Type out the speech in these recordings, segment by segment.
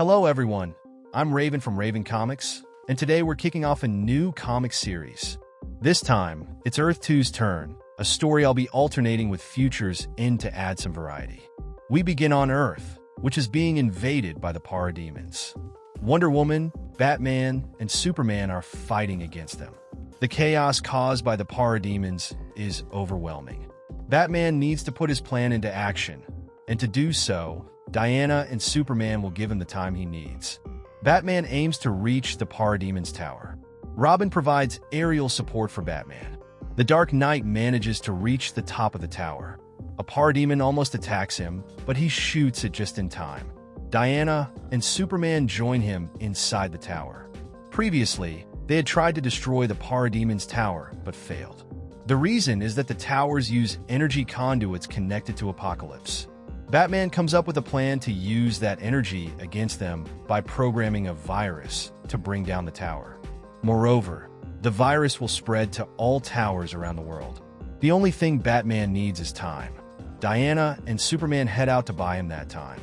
Hello everyone, I'm Raven from Raven Comics, and today we're kicking off a new comic series. This time, it's Earth 2's turn, a story I'll be alternating with futures in to add some variety. We begin on Earth, which is being invaded by the parademons. Wonder Woman, Batman, and Superman are fighting against them. The chaos caused by the parademons is overwhelming. Batman needs to put his plan into action, and to do so, Diana and Superman will give him the time he needs. Batman aims to reach the Parademons Tower. Robin provides aerial support for Batman. The Dark Knight manages to reach the top of the tower. A Parademon almost attacks him, but he shoots it just in time. Diana and Superman join him inside the tower. Previously, they had tried to destroy the Parademons Tower, but failed. The reason is that the towers use energy conduits connected to Apocalypse. Batman comes up with a plan to use that energy against them by programming a virus to bring down the tower. Moreover, the virus will spread to all towers around the world. The only thing Batman needs is time. Diana and Superman head out to buy him that time.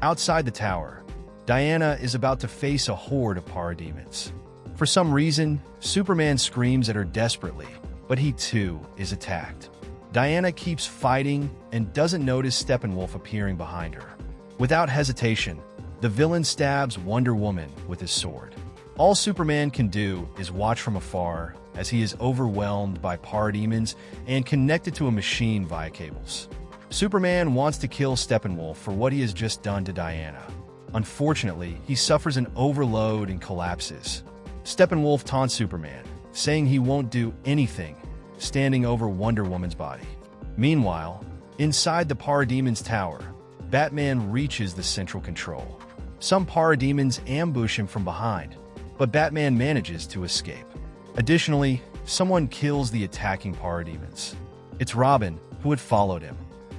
Outside the tower, Diana is about to face a horde of parademons. For some reason, Superman screams at her desperately, but he too is attacked. Diana keeps fighting and doesn't notice Steppenwolf appearing behind her. Without hesitation, the villain stabs Wonder Woman with his sword. All Superman can do is watch from afar as he is overwhelmed by parademons and connected to a machine via cables. Superman wants to kill Steppenwolf for what he has just done to Diana. Unfortunately, he suffers an overload and collapses. Steppenwolf taunts Superman, saying he won't do anything, standing over Wonder Woman's body. Meanwhile, inside the Parademons Tower, Batman reaches the central control. Some parademons ambush him from behind, but Batman manages to escape. Additionally, someone kills the attacking parademons. It's Robin, who had followed him.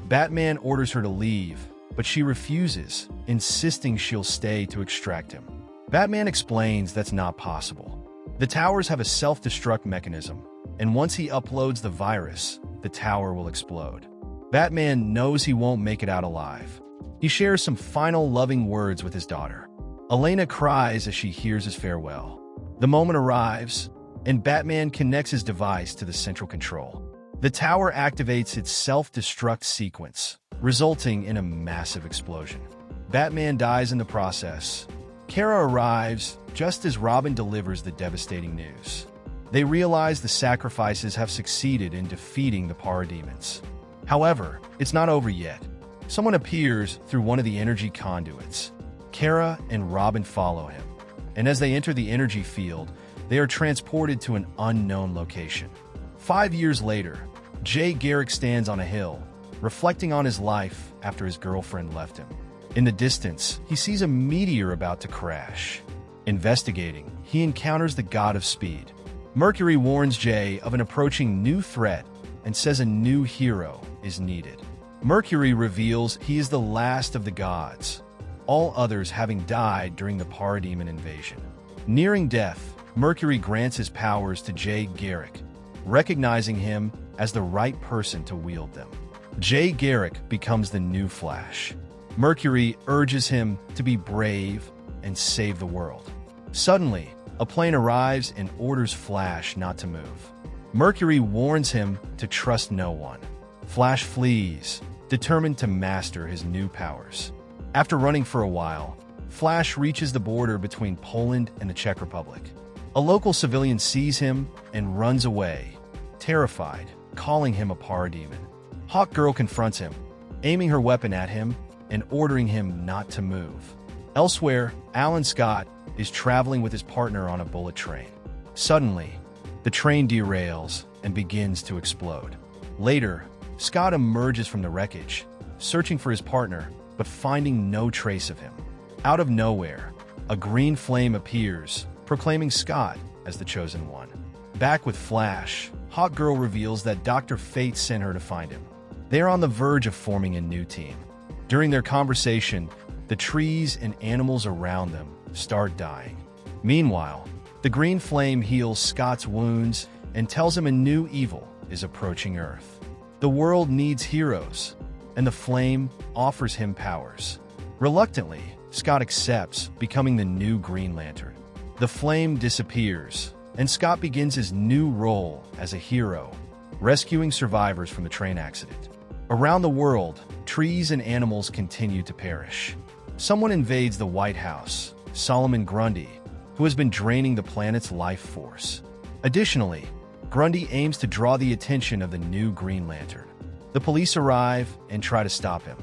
Batman orders her to leave, but she refuses, insisting she'll stay to extract him. Batman explains that's not possible. The towers have a self-destruct mechanism, and once he uploads the virus, the tower will explode. Batman knows he won't make it out alive. He shares some final loving words with his daughter. Elena cries as she hears his farewell. The moment arrives, and Batman connects his device to the central control. The tower activates its self-destruct sequence, resulting in a massive explosion. Batman dies in the process. Kara arrives just as Robin delivers the devastating news. They realize the sacrifices have succeeded in defeating the parademons. However, it's not over yet. Someone appears through one of the energy conduits. Kara and Robin follow him, and as they enter the energy field, they are transported to an unknown location. 5 years later, Garrick stands on a hill, reflecting on his life after his girlfriend left him. In the distance, he sees a meteor about to crash. Investigating, he encounters the god of speed. Mercury warns Jay of an approaching new threat and says a new hero is needed. Mercury reveals he is the last of the gods, all others having died during the parademon invasion. Nearing death, Mercury grants his powers to Garrick, recognizing him as the right person to wield them. Garrick becomes the new Flash. Mercury urges him to be brave and save the world. Suddenly, a plane arrives and orders Flash not to move. Mercury warns him to trust no one. Flash flees, determined to master his new powers. After running for a while, Flash reaches the border between Poland and the Czech Republic. A local civilian sees him and runs away, terrified, calling him a parademon. Hawkgirl confronts him, aiming her weapon at him and ordering him not to move. Elsewhere, Alan Scott is traveling with his partner on a bullet train. Suddenly, the train derails and begins to explode. Later, Scott emerges from the wreckage, searching for his partner, but finding no trace of him. Out of nowhere, a green flame appears, proclaiming Scott as the chosen one. Back with Flash, Hawkgirl reveals that Dr. Fate sent her to find him. They are on the verge of forming a new team. During their conversation, the trees and animals around them start dying. Meanwhile, the green flame heals Scott's wounds and tells him a new evil is approaching Earth. The world needs heroes, and the flame offers him powers. Reluctantly, Scott accepts, becoming the new Green Lantern. The flame disappears, and Scott begins his new role as a hero, rescuing survivors from the train accident. Around the world, trees and animals continue to perish. Someone invades the White House, Solomon Grundy, who has been draining the planet's life force. Additionally, Grundy aims to draw the attention of the new Green Lantern. The police arrive and try to stop him.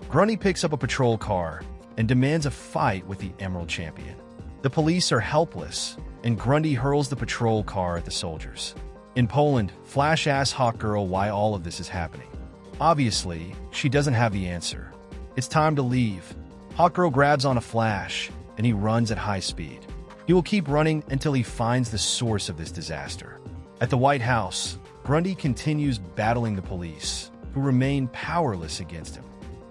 Grundy picks up a patrol car and demands a fight with the Emerald Champion. The police are helpless, and Grundy hurls the patrol car at the soldiers. In Poland, Flash asks Hawkgirl why all of this is happening. Obviously, she doesn't have the answer. It's time to leave. Hawkgirl grabs on a Flash, and he runs at high speed. He will keep running until he finds the source of this disaster. At the White House, Grundy continues battling the police, who remain powerless against him.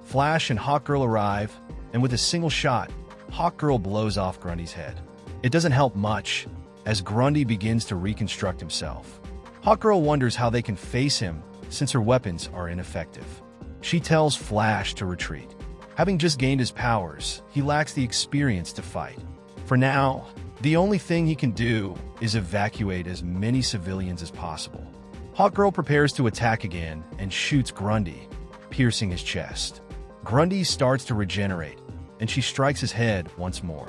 Flash and Hawkgirl arrive, and with a single shot, Hawkgirl blows off Grundy's head. It doesn't help much, as Grundy begins to reconstruct himself. Hawkgirl wonders how they can face him since her weapons are ineffective. She tells Flash to retreat. Having just gained his powers, he lacks the experience to fight. For now, the only thing he can do is evacuate as many civilians as possible. Hawkgirl prepares to attack again and shoots Grundy, piercing his chest. Grundy starts to regenerate, and she strikes his head once more.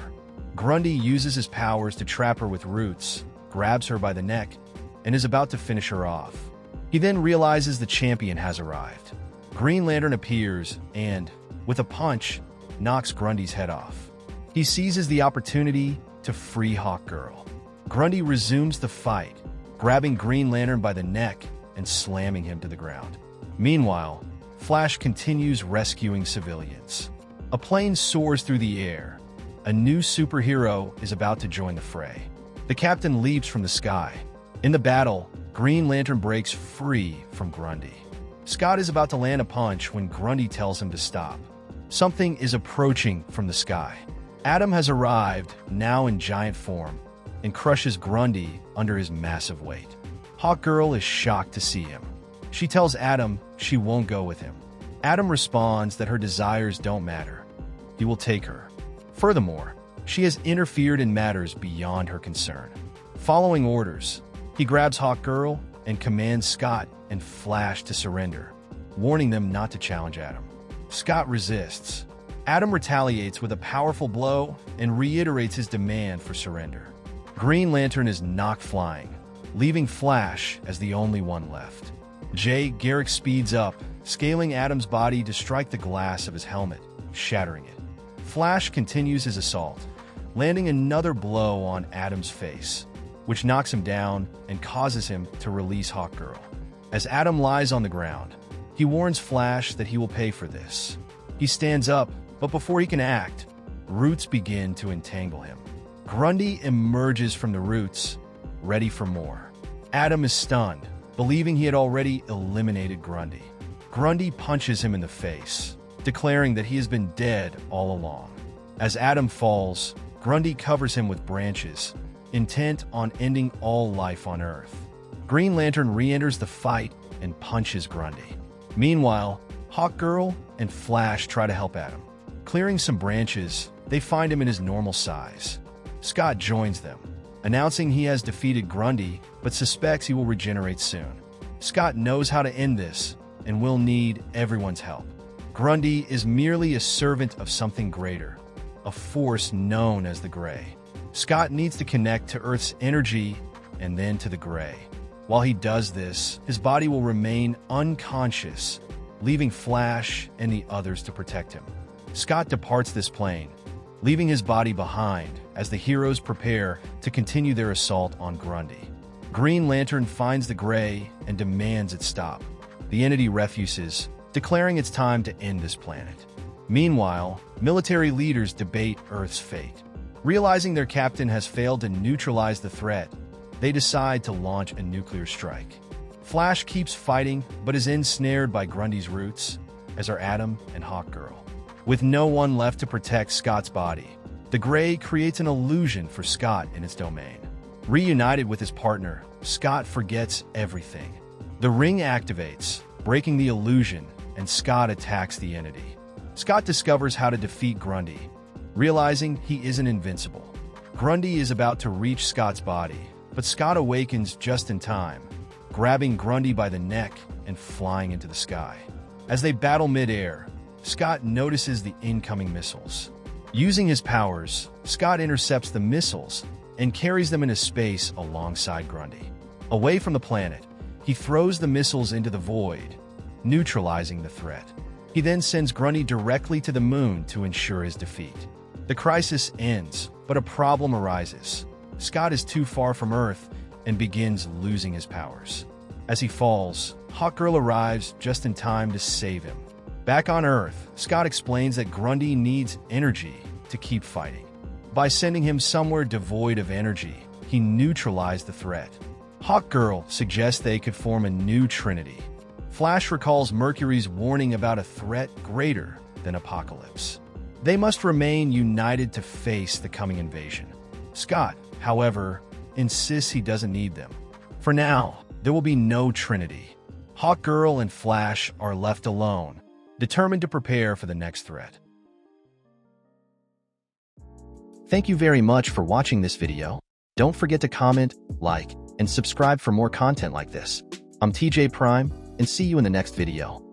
Grundy uses his powers to trap her with roots, grabs her by the neck, and is about to finish her off. He then realizes the champion has arrived. Green Lantern appears and, with a punch, knocks Grundy's head off. He seizes the opportunity to free Hawkgirl. Grundy resumes the fight, grabbing Green Lantern by the neck and slamming him to the ground. Meanwhile, Flash continues rescuing civilians. A plane soars through the air. A new superhero is about to join the fray. The captain leaps from the sky. In the battle, Green Lantern breaks free from Grundy. Scott is about to land a punch when Grundy tells him to stop. Something is approaching from the sky. Adam has arrived, now in giant form, and crushes Grundy under his massive weight. Hawkgirl is shocked to see him. She tells Adam she won't go with him. Adam responds that her desires don't matter. He will take her. Furthermore, she has interfered in matters beyond her concern. Following orders, he grabs Hawkgirl and commands Scott and Flash to surrender, warning them not to challenge Adam. Scott resists. Adam retaliates with a powerful blow and reiterates his demand for surrender. Green Lantern is knocked flying, leaving Flash as the only one left. Garrick speeds up, scaling Adam's body to strike the glass of his helmet, shattering it. Flash continues his assault, landing another blow on Adam's face, which knocks him down and causes him to release Hawkgirl. As Adam lies on the ground, he warns Flash that he will pay for this. He stands up, but before he can act, roots begin to entangle him. Grundy emerges from the roots, ready for more. Adam is stunned, believing he had already eliminated Grundy. Grundy punches him in the face, declaring that he has been dead all along. As Adam falls, Grundy covers him with branches, intent on ending all life on Earth. Green Lantern re-enters the fight and punches Grundy. Meanwhile, Hawkgirl and Flash try to help Adam. Clearing some branches, they find him in his normal size. Scott joins them, announcing he has defeated Grundy but suspects he will regenerate soon. Scott knows how to end this and will need everyone's help. Grundy is merely a servant of something greater, a force known as the Gray. Scott needs to connect to Earth's energy and then to the Gray. While he does this, his body will remain unconscious, leaving Flash and the others to protect him. Scott departs this plane, leaving his body behind as the heroes prepare to continue their assault on Grundy. Green Lantern finds the Gray and demands it stop. The entity refuses, declaring it's time to end this planet. Meanwhile, military leaders debate Earth's fate. Realizing their captain has failed to neutralize the threat, they decide to launch a nuclear strike. Flash keeps fighting, but is ensnared by Grundy's roots, as are Adam and Hawkgirl. With no one left to protect Scott's body, the Gray creates an illusion for Scott in its domain. Reunited with his partner, Scott forgets everything. The ring activates, breaking the illusion, and Scott attacks the entity. Scott discovers how to defeat Grundy, realizing he isn't invincible. Grundy is about to reach Scott's body, but Scott awakens just in time, grabbing Grundy by the neck and flying into the sky. As they battle mid-air, Scott notices the incoming missiles. Using his powers, Scott intercepts the missiles and carries them into space alongside Grundy. Away from the planet, he throws the missiles into the void, neutralizing the threat. He then sends Grundy directly to the moon to ensure his defeat. The crisis ends, but a problem arises. Scott is too far from Earth and begins losing his powers. As he falls, Hawkgirl arrives just in time to save him. Back on Earth, Scott explains that Grundy needs energy to keep fighting. By sending him somewhere devoid of energy, he neutralized the threat. Hawkgirl suggests they could form a new trinity. Flash recalls Mercury's warning about a threat greater than Apocalypse. They must remain united to face the coming invasion. Scott, however, insists he doesn't need them. For now, there will be no trinity. Hawkgirl and Flash are left alone, determined to prepare for the next threat. Thank you very much for watching this video. Don't forget to comment, like, and subscribe for more content like this. I'm TJ Prime, and see you in the next video.